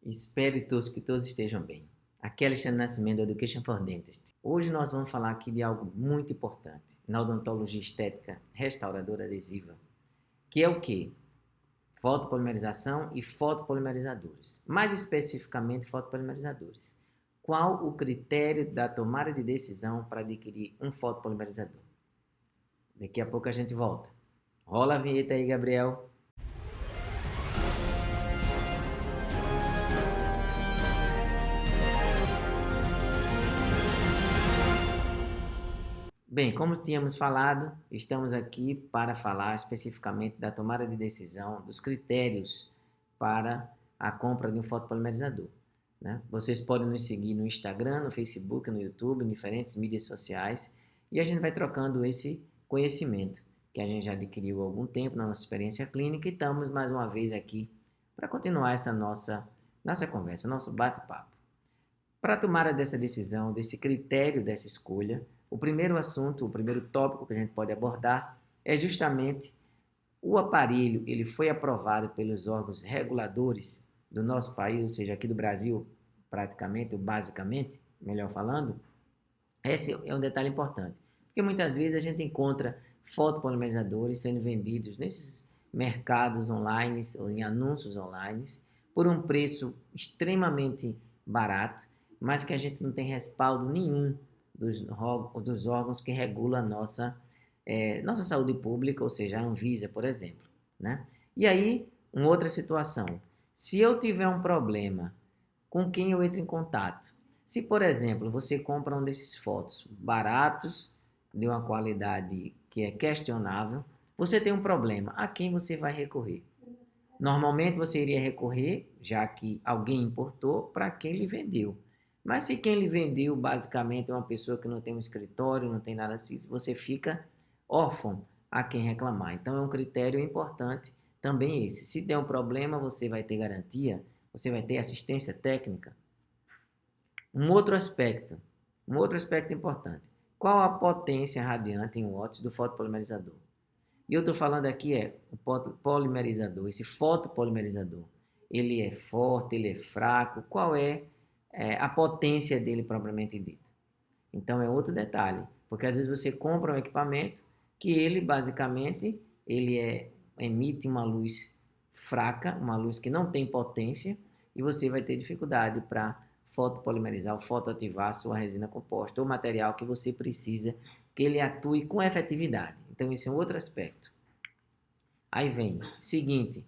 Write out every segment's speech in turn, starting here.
Que todos estejam bem. Aqui é Alexandre Nascimento do Education for Dentist. Hoje nós vamos falar aqui de algo muito importante na odontologia estética restauradora adesiva, que é o quê? Fotopolimerização e fotopolimerizadores. Mais especificamente, fotopolimerizadores. Qual o critério da tomada de decisão para adquirir um fotopolimerizador? Daqui a pouco a gente volta. Rola a vinheta aí, Gabriel. Bem, como tínhamos falado, estamos aqui para falar especificamente da tomada de decisão, dos critérios para a compra de um fotopolimerizador, né? Vocês podem nos seguir no Instagram, no Facebook, no YouTube, em diferentes mídias sociais, e a gente vai trocando esse conhecimento que a gente já adquiriu há algum tempo na nossa experiência clínica e estamos mais uma vez aqui para continuar essa nossa conversa, nosso bate-papo. Para a tomada dessa decisão, desse critério dessa escolha, o primeiro assunto, o primeiro tópico que a gente pode abordar é justamente o aparelho, ele foi aprovado pelos órgãos reguladores do nosso país, ou seja, aqui do Brasil, praticamente, ou basicamente, melhor falando. Esse é um detalhe importante, porque muitas vezes a gente encontra fotopolimerizadores sendo vendidos nesses mercados online ou em anúncios online por um preço extremamente barato, mas que a gente não tem respaldo nenhum dos órgãos que regulam a nossa saúde pública, ou seja, a Anvisa, por exemplo, né? E aí, uma outra situação. Se eu tiver um problema, com quem eu entro em contato? Se, por exemplo, você compra um desses fotos baratos, de uma qualidade que é questionável, você tem um problema, a quem você vai recorrer? Normalmente você iria recorrer, já que alguém importou, para quem lhe vendeu. Mas se quem lhe vendeu basicamente é uma pessoa que não tem um escritório, não tem nada disso, você fica órfão a quem reclamar. Então é um critério importante também esse. Se der um problema, você vai ter garantia, você vai ter assistência técnica. Um outro aspecto importante. Qual a potência radiante em watts do fotopolimerizador? E eu estou falando aqui o polimerizador, esse fotopolimerizador. Ele é forte, ele é fraco, qual é a potência dele propriamente dita? Então é outro detalhe, porque às vezes você compra um equipamento que ele basicamente emite uma luz fraca, uma luz que não tem potência, e você vai ter dificuldade para fotopolimerizar ou fotoativar a sua resina composta ou material que você precisa que ele atue com efetividade. Então esse é um outro aspecto. Aí vem, seguinte,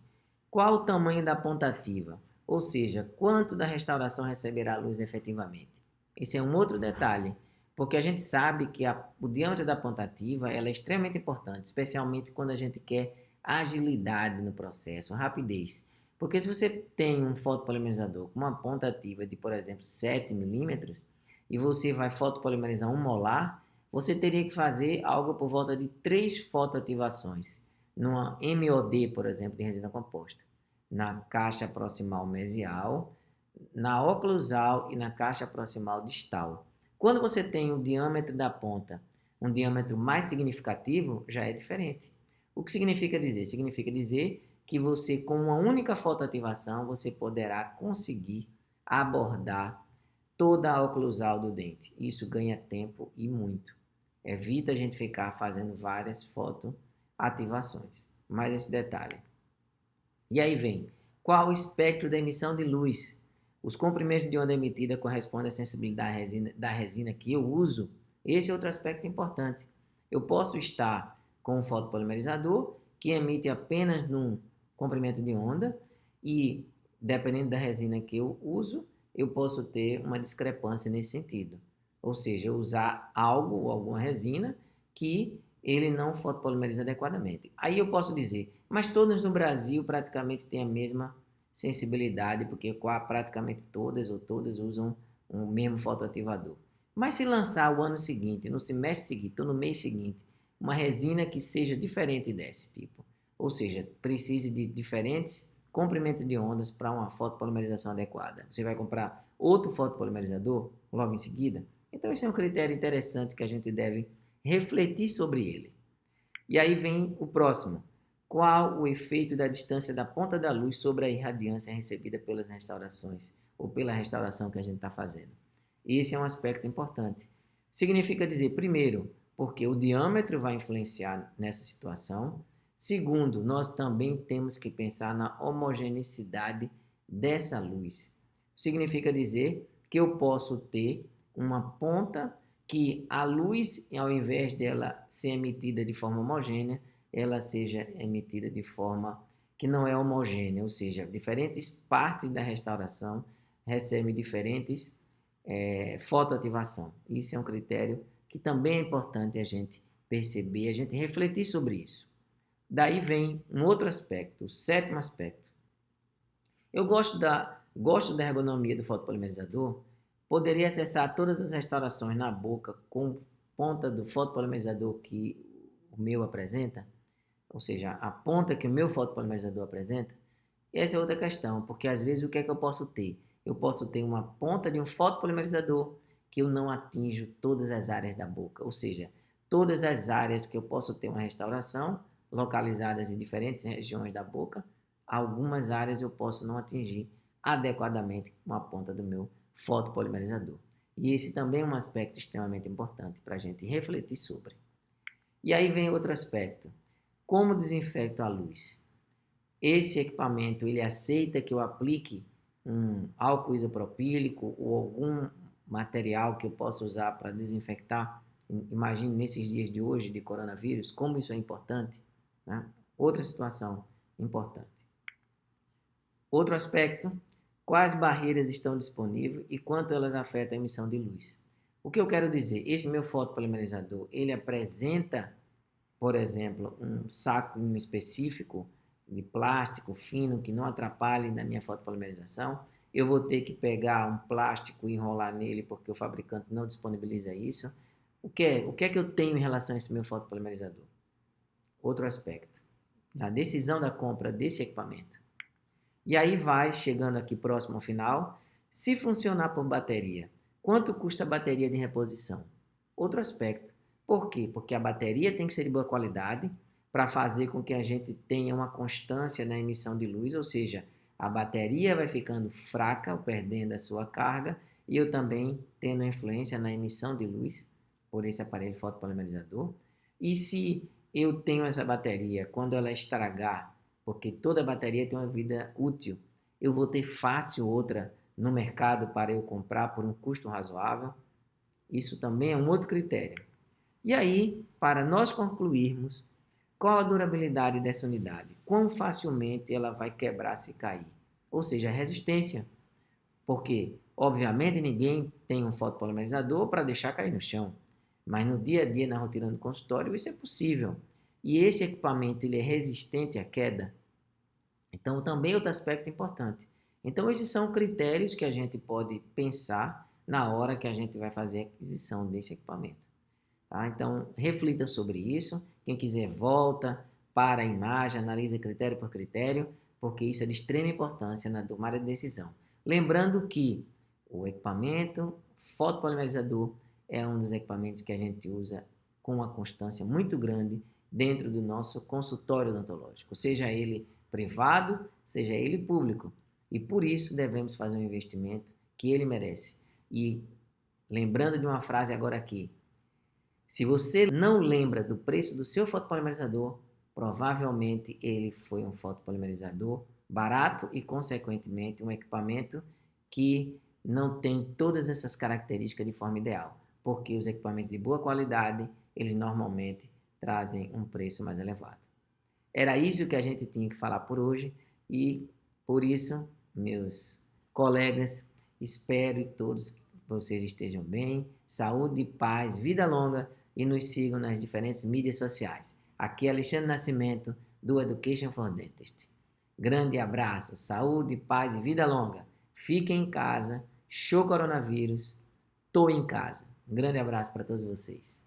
qual o tamanho da ponta ativa? Ou seja, quanto da restauração receberá a luz efetivamente? Esse é um outro detalhe, porque a gente sabe que o diâmetro da ponta ativa ela é extremamente importante, especialmente quando a gente quer agilidade no processo, rapidez. Porque se você tem um fotopolimerizador com uma ponta ativa de, por exemplo, 7 milímetros, e você vai fotopolimerizar 1 molar, você teria que fazer algo por volta de 3 fotoativações, numa MOD, por exemplo, de resina composta, na caixa proximal mesial, na oclusal e na caixa proximal distal. Quando você tem o diâmetro da ponta, um diâmetro mais significativo, já é diferente. O que significa dizer? Significa dizer que você, com uma única fotoativação, você poderá conseguir abordar toda a oclusal do dente. Isso ganha tempo e muito. Evita a gente ficar fazendo várias fotoativações. Mais esse detalhe. E aí vem, qual o espectro da emissão de luz? Os comprimentos de onda emitida correspondem à sensibilidade da resina que eu uso. Esse é outro aspecto importante. Eu posso estar com um fotopolimerizador que emite apenas num comprimento de onda e, dependendo da resina que eu uso, eu posso ter uma discrepância nesse sentido. Ou seja, usar algo ou alguma resina que ele não fotopolimeriza adequadamente. Aí eu posso dizer, mas todos no Brasil praticamente têm a mesma sensibilidade, porque praticamente todas usam o mesmo fotoativador. Mas se lançar o ano seguinte, no semestre seguinte ou no mês seguinte, uma resina que seja diferente desse tipo, ou seja, precise de diferentes comprimentos de ondas para uma fotopolimerização adequada, você vai comprar outro fotopolimerizador logo em seguida? Então esse é um critério interessante que a gente deve refletir sobre ele. E aí vem o próximo. qual o efeito da distância da ponta da luz sobre a irradiância recebida pelas restaurações ou pela restauração que a gente está fazendo. Esse é um aspecto importante. Significa dizer, primeiro, porque o diâmetro vai influenciar nessa situação. Segundo, nós também temos que pensar na homogeneicidade dessa luz. Significa dizer que eu posso ter uma ponta que a luz, ao invés dela ser emitida de forma homogênea, ela seja emitida de forma que não é homogênea, ou seja, diferentes partes da restauração recebem diferentes fotoativação. Isso é um critério que também é importante a gente perceber, a gente refletir sobre isso. Daí vem um outro aspecto, o sétimo aspecto. Eu gosto da ergonomia do fotopolimerizador, poderia acessar todas as restaurações na boca com ponta do fotopolimerizador que o meu apresenta, ou seja, a ponta que o meu fotopolimerizador apresenta. Essa é outra questão, porque às vezes o que é que eu posso ter? Eu posso ter uma ponta de um fotopolimerizador que eu não atinjo todas as áreas da boca, ou seja, todas as áreas que eu posso ter uma restauração localizadas em diferentes regiões da boca, algumas áreas eu posso não atingir adequadamente com a ponta do meu fotopolimerizador. E esse também é um aspecto extremamente importante para a gente refletir sobre. E aí vem outro aspecto. Como desinfecto a luz? Esse equipamento, ele aceita que eu aplique um álcool isopropílico ou algum material que eu possa usar para desinfectar? Imagine nesses dias de hoje de coronavírus, como isso é importante, né? Outra situação importante. Outro aspecto, quais barreiras estão disponíveis e quanto elas afetam a emissão de luz. O que eu quero dizer? Esse meu fotopolimerizador, ele apresenta, por exemplo, um saco específico de plástico fino que não atrapalhe na minha fotopolimerização. Eu vou ter que pegar um plástico e enrolar nele porque o fabricante não disponibiliza isso. O que é que eu tenho em relação a esse meu fotopolimerizador? Outro aspecto, a decisão da compra desse equipamento. E aí vai, chegando aqui próximo ao final, se funcionar por bateria, quanto custa a bateria de reposição? Outro aspecto. Por quê? Porque a bateria tem que ser de boa qualidade para fazer com que a gente tenha uma constância na emissão de luz, ou seja, a bateria vai ficando fraca, perdendo a sua carga, e eu também tendo influência na emissão de luz por esse aparelho fotopolimerizador. E se eu tenho essa bateria, quando ela estragar, porque toda bateria tem uma vida útil, eu vou ter fácil outra no mercado para eu comprar por um custo razoável. Isso também é um outro critério. E aí, para nós concluirmos, qual a durabilidade dessa unidade? Quão facilmente ela vai quebrar se cair? Ou seja, a resistência. Porque, obviamente, ninguém tem um fotopolimerizador para deixar cair no chão. Mas no dia a dia, na rotina do consultório, isso é possível. E esse equipamento ele é resistente à queda. Então, também outro aspecto importante. Então, esses são critérios que a gente pode pensar na hora que a gente vai fazer a aquisição desse equipamento. Tá? Então, reflita sobre isso. Quem quiser, volta para a imagem, analisa critério por critério, porque isso é de extrema importância na tomada de decisão. Lembrando que o equipamento fotopolimerizador é um dos equipamentos que a gente usa com uma constância muito grande dentro do nosso consultório odontológico, seja ele privado, seja ele público. E por isso devemos fazer um investimento que ele merece. E lembrando de uma frase agora aqui, se você não lembra do preço do seu fotopolimerizador, provavelmente ele foi um fotopolimerizador barato e, consequentemente, um equipamento que não tem todas essas características de forma ideal, porque os equipamentos de boa qualidade, eles normalmente trazem um preço mais elevado. Era isso que a gente tinha que falar por hoje e, por isso, meus colegas, espero que todos vocês estejam bem, saúde, paz, vida longa e nos sigam nas diferentes mídias sociais. Aqui é Alexandre Nascimento, do Education for Dentist. Grande abraço, saúde, paz e vida longa. Fiquem em casa, show coronavírus, tô em casa. Um grande abraço para todos vocês.